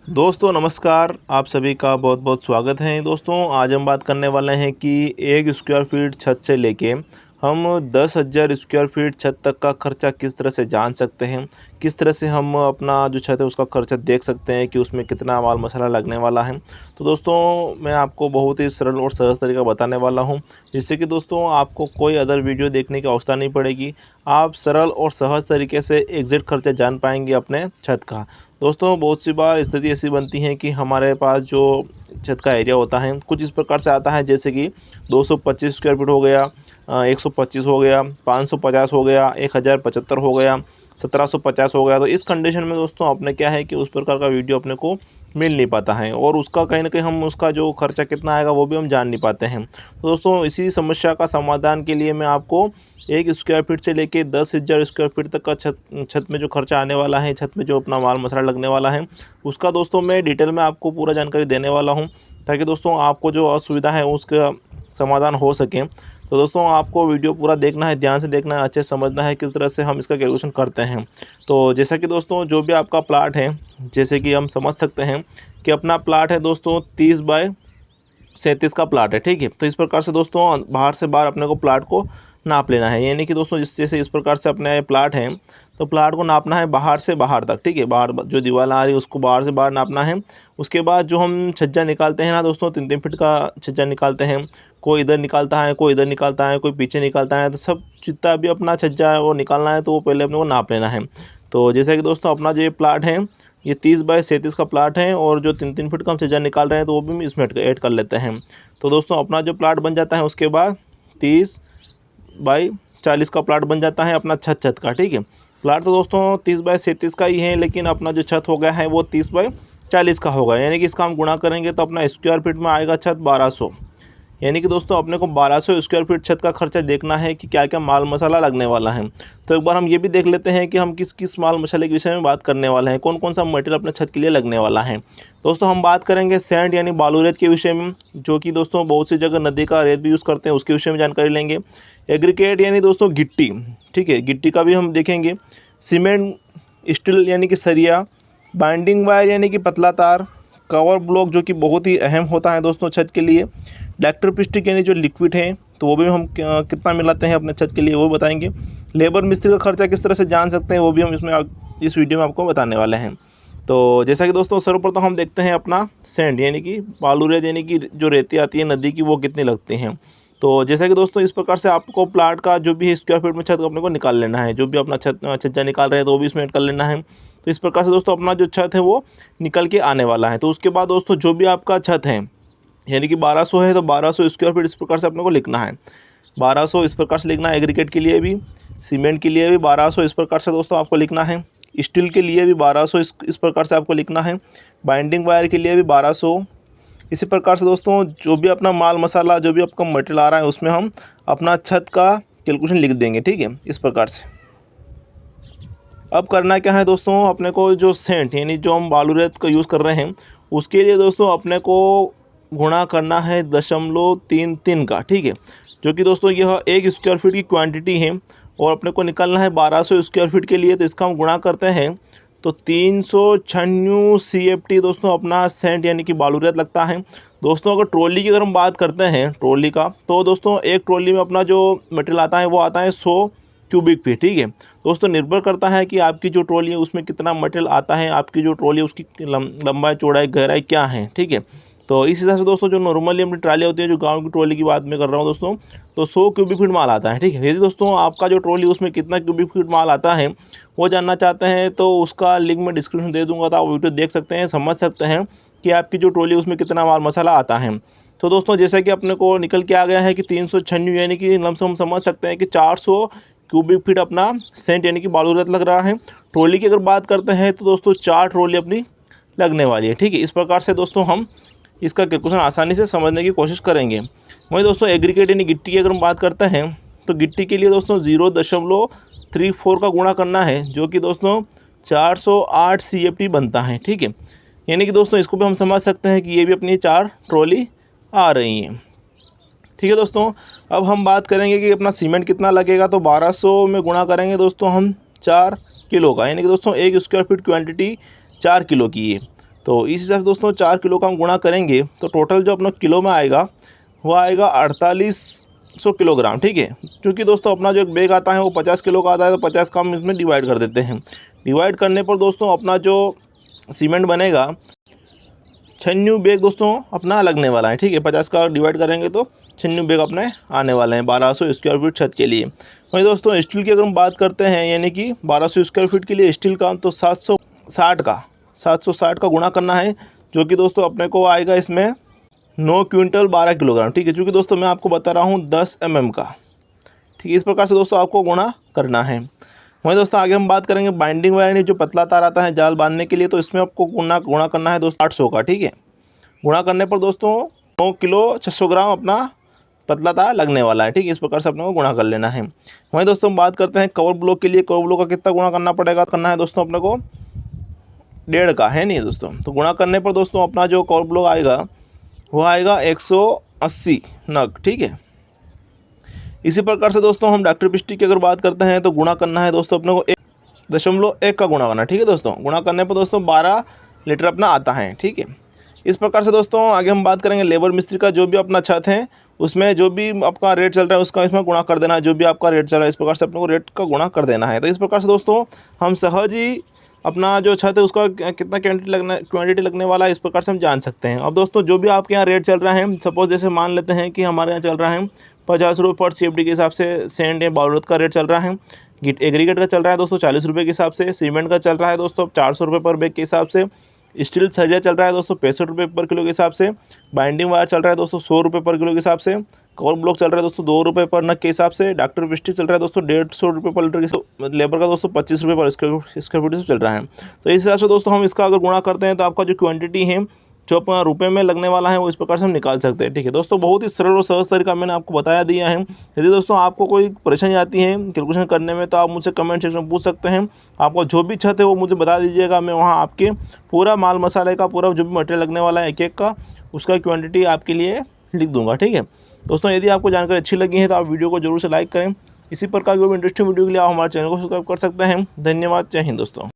दोस्तों नमस्कार, आप सभी का बहुत बहुत स्वागत है। दोस्तों आज हम बात करने वाले हैं कि 1 स्क्वायर फीट छत से लेके हम 10,000 स्क्वायर फीट छत तक का खर्चा किस तरह से जान सकते हैं, किस तरह से हम अपना जो छत है उसका खर्चा देख सकते हैं कि उसमें कितना माल मसाला लगने वाला है। तो दोस्तों मैं आपको बहुत ही सरल और सहज तरीका बताने वाला हूं, जिससे कि दोस्तों आपको कोई अदर वीडियो देखने की आवश्यकता नहीं पड़ेगी। आप सरल और सहज तरीके से एग्जैक्ट खर्चा जान पाएंगे अपने छत का। दोस्तों बहुत सी बार स्थिति ऐसी बनती है कि हमारे पास जो छत का एरिया होता है कुछ इस प्रकार से आता है, जैसे कि 225 स्क्वायर फीट हो गया, 125 हो गया, 550 हो गया, 1075 हो गया, 1750 हो गया। तो इस कंडीशन में दोस्तों अपने क्या है कि उस प्रकार का वीडियो अपने को मिल नहीं पाता है और उसका कहीं ना कहीं हम उसका जो खर्चा कितना आएगा वो भी हम जान नहीं पाते हैं। तो दोस्तों इसी समस्या का समाधान के लिए मैं आपको 1 स्क्वायर फीट से लेके 10,000 स्क्वायर फीट तक का छत में जो खर्चा आने वाला है, छत में जो अपना माल मसाला लगने वाला है, उसका दोस्तों मैं डिटेल में आपको पूरा जानकारी देने वाला हूं, ताकि दोस्तों आपको जो असुविधा है उसका समाधान हो सके। तो दोस्तों आपको वीडियो पूरा देखना है, ध्यान से देखना है, अच्छे से समझना है किस तरह से हम इसका कैलकुलेशन करते हैं। तो जैसा कि दोस्तों जो भी आपका प्लाट है, जैसे कि हम समझ सकते हैं कि अपना प्लाट है दोस्तों 30 बाय 37 का प्लाट है, ठीक है। तो इस प्रकार से दोस्तों बाहर से बाहर अपने को प्लाट को नाप लेना है, यानी कि दोस्तों जैसे इस प्रकार से अपने प्लाट है तो प्लाट को नापना है बाहर से बाहर तक, ठीक है। बाहर जो दीवार आ रही है उसको बाहर से बाहर नापना है। उसके बाद जो हम छज्जा निकालते हैं ना दोस्तों, 3-3 फीट का छज्जा निकालते हैं। कोई इधर निकालता है, कोई इधर निकालता है, कोई पीछे निकालता है। तो सब जितना भी अपना छज्जा है वो निकालना है, तो वो पहले अपने को नाप लेना है। तो जैसा कि दोस्तों अपना जो ये प्लाट है ये 30 बाय 37 का प्लाट है, और जो 3-3 फीट का हम छज्जा निकाल रहे हैं तो वो भी इसमें ऐड कर लेते हैं। तो दोस्तों अपना जो प्लाट बन जाता है उसके बाद 30 बाई 40 का प्लाट बन जाता है अपना छत का, ठीक है। प्लाट तो दोस्तों 30 बाय 37 का ही है, लेकिन अपना जो छत हो गया है वो 30 बाय 40 का होगा, यानी कि इसका हम गुणा करेंगे तो अपना स्क्वायर फीट में आएगा छत 1200। यानी कि दोस्तों अपने को 1200 स्क्वायर फीट छत का खर्चा देखना है कि क्या क्या माल मसाला लगने वाला है। तो एक बार हम ये भी देख लेते हैं कि हम किस किस माल मसाले के विषय में बात करने वाले हैं, कौन कौन सा मटेरियल अपने छत के लिए लगने वाला है। दोस्तों हम बात करेंगे सैंड यानी बालू रेत के विषय में, जो कि दोस्तों बहुत सी जगह नदी का रेत भी यूज़ करते हैं, उसके विषय में जानकारी लेंगे। एग्रीकेट यानी दोस्तों गिट्टी, ठीक है, गिट्टी का भी हम देखेंगे। सीमेंट, स्टील यानी कि सरिया, बाइंडिंग वायर यानी कि पतला तार, कवर ब्लॉक जो कि बहुत ही अहम होता है दोस्तों छत के लिए, इलेक्ट्रोप्लास्टिक यानी जो लिक्विड है तो वो भी हम कितना मिलाते हैं अपने छत के लिए वो बताएंगे। लेबर मिस्त्री का खर्चा किस तरह से जान सकते हैं वो भी हम इस वीडियो में आपको बताने वाले हैं। तो जैसा कि दोस्तों सर्वप्रथम हम देखते हैं अपना सैंड यानी कि बालू रेत यानी कि जो रेती आती है नदी की, वो कितनी लगती हैं। तो जैसा कि दोस्तों इस प्रकार से आपको प्लाट का जो भी स्क्वायर फीट में छत अपने को निकाल लेना है, जो भी अपना छज्जा निकाल रहे हैं तो वो भी इसमें ऐड कर लेना है। तो इस प्रकार से दोस्तों अपना जो छत है वो निकल के आने वाला है। तो उसके बाद दोस्तों जो भी आपका छत है यानी कि 1200 है तो 1200 स्क्वायर फीट इस प्रकार से अपने को लिखना है। 1200 इस प्रकार से लिखना है, एग्रीकेट के लिए भी, सीमेंट के लिए भी 1200 इस प्रकार से दोस्तों आपको लिखना है, स्टील के लिए भी 1200 इस प्रकार से आपको लिखना है, बाइंडिंग वायर के लिए भी 1200। इसी प्रकार से दोस्तों जो भी अपना माल मसाला जो भी आपका मटेरियल आ रहा है उसमें हम अपना छत का कैलकुलेशन लिख देंगे, ठीक है, इस प्रकार से। अब करना क्या है दोस्तों, अपने को जो सेंट यानी जो हम बालू रेत का यूज़ कर रहे हैं उसके लिए दोस्तों अपने को गुणा करना है 0.33 का, ठीक है, जो कि दोस्तों यह 1 स्क्वायर फीट की क्वांटिटी है और अपने को निकालना है 1200 स्क्वायर फीट के लिए। तो इसका हम गुणा करते हैं तो 396 CFT दोस्तों अपना सेंट यानी कि बालू रेत लगता है। दोस्तों अगर ट्रॉली की अगर हम बात करते हैं ट्रॉली का, तो दोस्तों एक ट्रॉली में अपना जो मटेरियल आता है वो आता है 100 क्यूबिक फीट, ठीक है। दोस्तों निर्भर करता है कि आपकी जो ट्रॉली है उसमें कितना मटेरियल आता है, आपकी जो ट्रॉली है उसकी लंबाई चौड़ाई गहराई क्या है, ठीक है। तो इस हिसाब से दोस्तों जो नॉर्मली अपनी ट्राली होती है, जो गांव की ट्रॉली की बात मैं कर रहा हूं दोस्तों, तो 100 क्यूबिक फीट माल आता है, ठीक है। यदि दोस्तों आपका जो ट्रॉली उसमें कितना क्यूबिक फीट माल आता है वो जानना चाहते हैं तो उसका लिंक मैं डिस्क्रिप्शन दे दूंगा, तो आप वीडियो देख सकते हैं, समझ सकते हैं कि आपकी जो ट्रॉली उसमें कितना माल मसाला आता है। तो दोस्तों जैसा कि अपने को निकल के आ गया है कि 396 यानी कि लमसम हम समझ सकते हैं कि 400 क्यूबिक फीट अपना सेंट यानी कि बालू रेत लग रहा है। ट्रॉली की अगर बात करते हैं तो दोस्तों 4 ट्रॉली अपनी लगने वाली है, ठीक है। इस प्रकार से दोस्तों हम इसका कैलकुलेशन आसानी से समझने की कोशिश करेंगे। वहीं दोस्तों एग्रीकेट यानी गिट्टी की अगर हम बात करते हैं तो गिट्टी के लिए दोस्तों 0.34 का गुणा करना है, जो कि दोस्तों 408 CFT बनता है, ठीक है। यानी कि दोस्तों इसको भी हम समझ सकते हैं कि ये भी अपनी 4 ट्रॉली आ रही हैं, ठीक है दोस्तों। अब हम बात करेंगे कि अपना सीमेंट कितना लगेगा, तो 1200 में गुणा करेंगे दोस्तों हम 4 किलो का, यानी कि दोस्तों 1 स्क्वायर फीट क्वांटिटी 4 किलो की है। तो इस हिसाब से दोस्तों 4 किलो का हम गुणा करेंगे तो टोटल जो अपना किलो में आएगा वो आएगा 4800 किलोग्राम, ठीक है। क्योंकि दोस्तों अपना जो एक बैग आता है वो 50 किलो का आता है, तो 50 का हम इसमें डिवाइड कर देते हैं। डिवाइड करने पर दोस्तों अपना जो सीमेंट बनेगा 96 बैग दोस्तों अपना लगने वाला है, ठीक है। 50 का डिवाइड करेंगे तो 96 बैग अपने आने वाले हैं 1200 स्क्वायर फीट छत के लिए। वहीं दोस्तों स्टील की अगर हम बात करते हैं, यानी कि 1200 स्क्वायर फीट के लिए स्टील का, तो 760 का गुणा करना है, जो कि दोस्तों अपने को आएगा इसमें 9 क्विंटल 12 किलोग्राम, ठीक है। क्योंकि दोस्तों मैं आपको बता रहा हूँ 10 mm का, ठीक है। इस प्रकार से दोस्तों आपको गुणा करना है। वहीं दोस्तों आगे हम बात करेंगे बाइंडिंग वायर, जो पतला तार आता है जाल बांधने के लिए, तो इसमें आपको गुणा करना है दोस्तों 800 का, ठीक है। गुणा करने पर दोस्तों 9 किलो 600 ग्राम अपना पतला तार लगने वाला है, ठीक है। इस प्रकार से अपने को गुणा कर लेना है। वहीं दोस्तों हम बात करते हैं कवर ब्लॉक के लिए। कवर ब्लॉक का कितना गुणा करना पड़ेगा, करना है दोस्तों अपने को 1.5 का, है नहीं दोस्तों। तो गुणा करने पर दोस्तों अपना जो कवर ब्लॉक आएगा वो आएगा 180 नग, ठीक है। इसी प्रकार से दोस्तों हम डॉक्टर पिस्टिक की अगर बात करते हैं तो गुणा करना है दोस्तों अपने को 1.1 का गुणा करना है, ठीक है दोस्तों। गुणा करने पर दोस्तों 12 लीटर अपना आता है, ठीक है। इस प्रकार से दोस्तों आगे हम बात करेंगे लेबर मिस्त्री का। जो भी अपना छत है उसमें जो भी आपका रेट चल रहा है उसका इसमें गुणा कर देना है। जो भी आपका रेट चल रहा है इस प्रकार से अपने को रेट का गुणा कर देना है। तो इस प्रकार से दोस्तों हम सहज ही अपना जो छत है उसका कितना क्वांटिटी लगने वाला है इस प्रकार से हम जान सकते हैं। अब दोस्तों जो भी आपके यहाँ रेट चल रहा है, सपोज जैसे मान लेते हैं कि हमारे यहाँ चल रहा है 50 रुपये पर CFD के हिसाब से सेंड या बालूरत का रेट चल रहा है। एग्रीगेट का चल रहा है दोस्तों 40 रुपये के हिसाब से। सीमेंट का चल रहा है दोस्तों 400 रुपये पर बैग के हिसाब से। स्टील सरिया चल रहा है दोस्तों 65 रुपये पर किलो के हिसाब से। बाइंडिंग वायर चल रहा है दोस्तों 100 रुपये पर किलो के हिसाब से। कवर ब्लॉक चल रहा है दोस्तों 2 रुपये पर नग के हिसाब से। डॉक्टर पिस्टिक चल रहा है दोस्तों 150 रुपये पर लीटर के। लेबर का दोस्तों 25 रुपये पर स्क्वायर फीट से चल रहा है। तो इस हिसाब से दोस्तों हम इसका अगर गुणा करते हैं तो आपका जो क्वांटिटी है जो अपना रुपये में लगने वाला है वो इस प्रकार से हम निकाल सकते हैं, ठीक है दोस्तों। बहुत ही सरल और सहज तरीका मैंने आपको बताया दिया है। यदि दोस्तों आपको कोई परेशानी आती है कैलकुलेशन करने में तो आप मुझसे कमेंट सेक्शन में पूछ सकते हैं। आपको जो भी छत है वो मुझे बता दीजिएगा, मैं वहाँ आपके पूरा माल मसाले का पूरा जो भी मटेरियल लगने वाला है एक का उसका क्वान्टिटी आपके लिए लिख दूँगा, ठीक है दोस्तों। यदि आपको जानकारी अच्छी लगी है तो आप वीडियो को जरूर से लाइक करें। इसी प्रकार की इंटरेस्टिंग वीडियो के लिए आप हमारे चैनल को सब्सक्राइब कर सकते हैं। धन्यवाद। जय हिंद दोस्तों।